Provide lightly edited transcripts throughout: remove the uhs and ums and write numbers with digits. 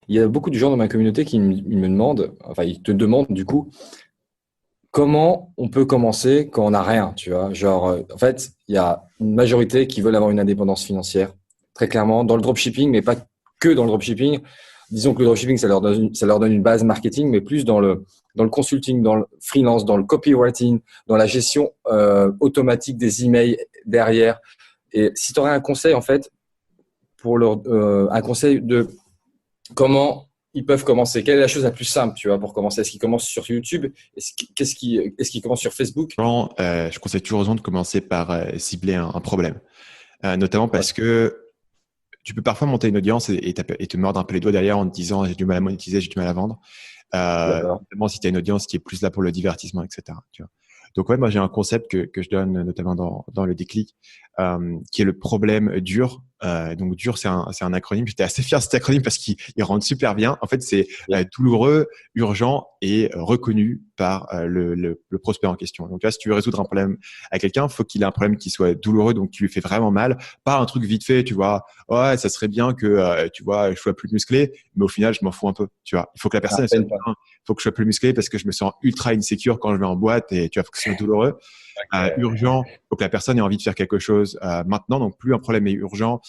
Il y a beaucoup de gens dans ma communauté qui ils me demandent, enfin, ils te demandent du coup, comment on peut commencer quand on n'a rien, tu vois? Genre, en fait, il y a une majorité qui veulent avoir une indépendance financière, très clairement, dans le dropshipping, mais pas que dans le dropshipping. Disons que le dropshipping, ça leur donne une base marketing, mais plus dans le consulting, dans le freelance, dans le copywriting, dans la gestion automatique des emails derrière. Et si tu aurais un conseil, en fait, un conseil de comment ils peuvent commencer, quelle est la chose la plus simple, tu vois, pour commencer? Est-ce qu'ils commencent sur YouTube? Est-ce qu'ils commencent sur Facebook? Je conseille toujours aux gens de commencer par cibler un problème. Notamment Ouais, parce que tu peux parfois monter une audience et te mordre un peu les doigts derrière en te disant j'ai du mal à monétiser, j'ai du mal à vendre. d'accord. Notamment si tu as une audience qui est plus là pour le divertissement, etc. Tu vois. Donc ouais, moi j'ai un concept que je donne notamment dans le déclic, qui est le problème dur. Donc dur, c'est un acronyme. J'étais assez fier de cet acronyme parce qu'il rentre super bien. En fait, c'est Ok. douloureux, urgent et reconnu par le prospect en question. Donc là, si tu veux résoudre un problème à quelqu'un, faut qu'il ait un problème qui soit douloureux, donc qui lui fait vraiment mal, pas un truc vite fait, tu vois. Ouais, ça serait bien que tu vois, je sois plus musclé, mais au final, je m'en fous un peu. Tu vois, il faut que la À personne elle soit peine pas. bien, il faut que je sois plus musclé parce que je me sens ultra insécure quand je vais en boîte et tu vois, faut que ce soit douloureux. Urgent, il faut que la personne ait envie de faire quelque chose maintenant. Donc plus un problème est urgent,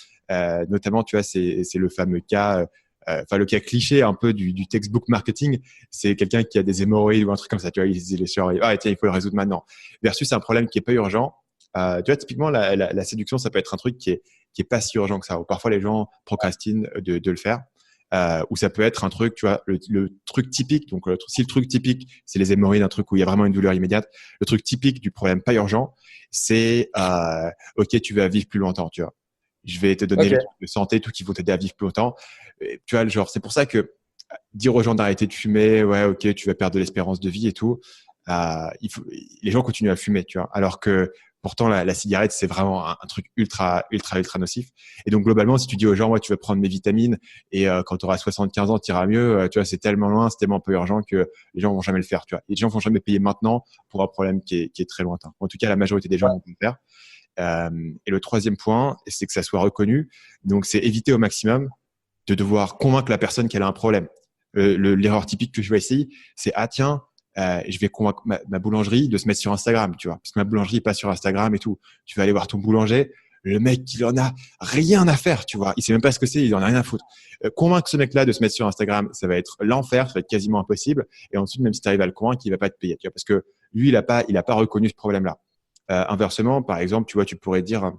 notamment, tu vois, c'est le fameux cas. Enfin, le cas cliché un peu du textbook marketing, c'est quelqu'un qui a des hémorroïdes ou un truc comme ça, tu vois, il est sur, ah, tiens, il faut le résoudre maintenant. Versus un problème qui est pas urgent. Tu vois, typiquement, la séduction, ça peut être un truc qui est pas si urgent que ça. Ou parfois, les gens procrastinent de le faire. Ou ça peut être un truc, tu vois, le truc typique. Donc, si le truc typique, c'est les hémorroïdes, un truc où il y a vraiment une douleur immédiate, le truc typique du problème pas urgent, c'est OK, tu vas vivre plus longtemps, tu vois. Je vais te donner Ok. les trucs de santé, tout qui vont t'aider à vivre plus longtemps. Et, tu vois, le genre, c'est pour ça que dire aux gens d'arrêter de fumer, ouais, OK, tu vas perdre de l'espérance de vie et tout. Les gens continuent à fumer, tu vois. Alors que pourtant, la cigarette, c'est vraiment un truc ultra, ultra, ultra nocif. Et donc, globalement, si tu dis aux gens, ouais, tu vas prendre mes vitamines et quand tu auras 75 ans, tu iras mieux, tu vois, c'est tellement loin, c'est tellement peu urgent que les gens vont jamais le faire, tu vois. Et les gens vont jamais payer maintenant pour un problème qui est très lointain. En tout cas, la majorité des gens vont le faire. Et le troisième point, c'est que ça soit reconnu. Donc, c'est éviter au maximum de devoir convaincre la personne qu'elle a un problème. L'erreur typique que je vois ici, c'est ah tiens, je vais convaincre ma boulangerie de se mettre sur Instagram, tu vois, parce que ma boulangerie est pas sur Instagram et tout. Tu vas aller voir ton boulanger, le mec il en a rien à faire, tu vois, il sait même pas ce que c'est, il en a rien à foutre. Convaincre ce mec-là de se mettre sur Instagram, ça va être l'enfer, ça va être quasiment impossible. Et ensuite, même si tu arrives à le convaincre, il va pas te payer, tu vois, parce que lui il a pas reconnu ce problème-là. Inversement, par exemple, tu vois, tu pourrais dire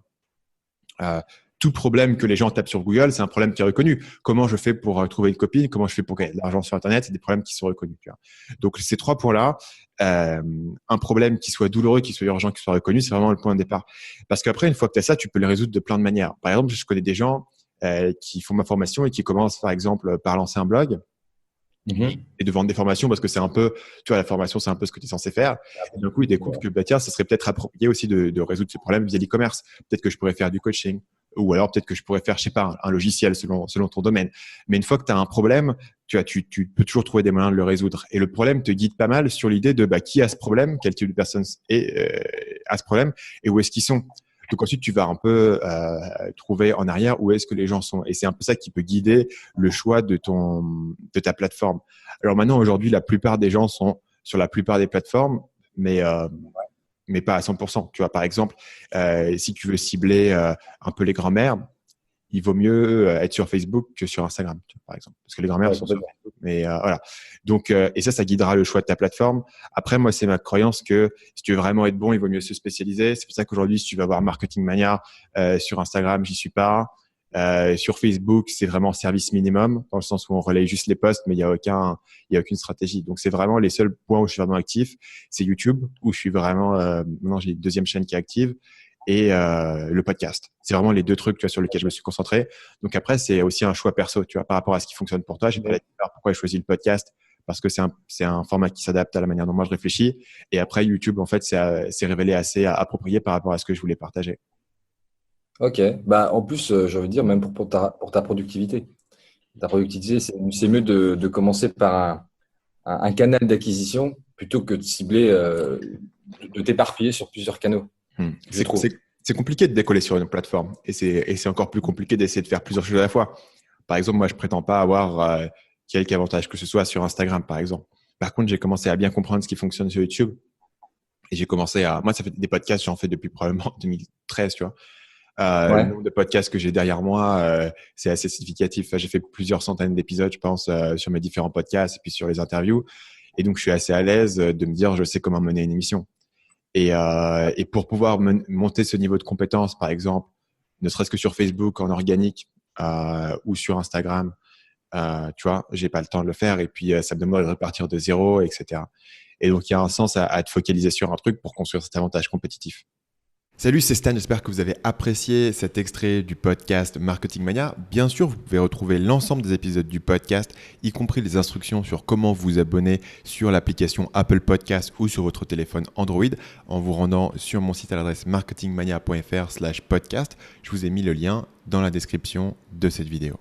euh, tout problème que les gens tapent sur Google, c'est un problème qui est reconnu. Comment je fais pour trouver une copine? Comment je fais pour gagner de l'argent sur Internet? C'est des problèmes qui sont reconnus. Tu vois. Donc, ces trois points-là, euh, un problème qui soit douloureux, qui soit urgent, qui soit reconnu, c'est vraiment le point de départ. Parce qu'après, une fois que tu as ça, tu peux le résoudre de plein de manières. Par exemple, je connais des gens qui font ma formation et qui commencent, par exemple, par lancer un blog Mhm. et de vendre des formations parce que c'est un peu, tu vois, la formation, c'est un peu ce que tu es censé faire. Et d'un coup, ils découvrent que, bah, tiens, ça serait peut-être approprié aussi de résoudre ce problème via l'e-commerce. Peut-être que je pourrais faire du coaching ou alors peut-être que je pourrais faire, je sais pas, un logiciel selon ton domaine. Mais une fois que tu as un problème, tu peux toujours trouver des moyens de le résoudre. Et le problème te guide pas mal sur l'idée de bah, qui a ce problème, quel type de personne a ce problème et où est-ce qu'ils sont. Donc ensuite, tu vas un peu trouver en arrière où est-ce que les gens sont. Et c'est un peu ça qui peut guider le choix de ta plateforme. Alors maintenant, aujourd'hui, la plupart des gens sont sur la plupart des plateformes, mais euh, mais pas à 100%. Tu vois, par exemple, si tu veux cibler un peu les grands-mères, il vaut mieux être sur Facebook que sur Instagram, tu vois, par exemple, parce que les grands-mères Ouais, sont sur complètement. Facebook. Mais voilà. Donc, et ça guidera le choix de ta plateforme. Après, moi, c'est ma croyance que si tu veux vraiment être bon, il vaut mieux se spécialiser. C'est pour ça qu'aujourd'hui, si tu vas voir Marketing Mania sur Instagram, j'y suis pas. Sur Facebook, c'est vraiment service minimum, dans le sens où on relaye juste les posts, mais il y a aucune stratégie. Donc, c'est vraiment les seuls points où je suis vraiment actif. C'est YouTube, où je suis vraiment, maintenant, j'ai une deuxième chaîne qui est active et le podcast. C'est vraiment les deux trucs, tu vois, sur lesquels je me suis concentré. Donc après, c'est aussi un choix perso, tu vois, par rapport à ce qui fonctionne pour toi. J'ai pas Mhm. d'accord pourquoi j'ai choisi le podcast parce que c'est un format qui s'adapte à la manière dont moi je réfléchis. Et après, YouTube, en fait, c'est révélé assez approprié par rapport à ce que je voulais partager. Ok. Bah, en plus, je veux dire, même pour ta productivité. Ta productivité, c'est mieux de commencer par un canal d'acquisition plutôt que de cibler, de t'éparpiller sur plusieurs canaux, je trouve. C'est compliqué de décoller sur une plateforme et c'est encore plus compliqué d'essayer de faire plusieurs choses à la fois. Par exemple, moi, je prétends pas avoir quelque avantage, que ce soit sur Instagram, par exemple. Par contre, j'ai commencé à bien comprendre ce qui fonctionne sur YouTube. Et j'ai commencé moi, ça fait des podcasts, j'en fais depuis probablement 2013, tu vois. Le Ouais. nombre de podcasts que j'ai derrière moi, c'est assez significatif. Enfin, j'ai fait plusieurs centaines d'épisodes, je pense, sur mes différents podcasts et puis sur les interviews. Et donc, je suis assez à l'aise de me dire, je sais comment mener une émission. Et pour pouvoir monter ce niveau de compétence, par exemple, ne serait-ce que sur Facebook en organique ou sur Instagram, tu vois, j'ai pas le temps de le faire. Et puis, ça me demande de repartir de zéro, etc. Et donc, il y a un sens à te focaliser sur un truc pour construire cet avantage compétitif. Salut, c'est Stan, j'espère que vous avez apprécié cet extrait du podcast Marketing Mania. Bien sûr, vous pouvez retrouver l'ensemble des épisodes du podcast, y compris les instructions sur comment vous abonner sur l'application Apple Podcast ou sur votre téléphone Android en vous rendant sur mon site à l'adresse marketingmania.fr/podcast. Je vous ai mis le lien dans la description de cette vidéo.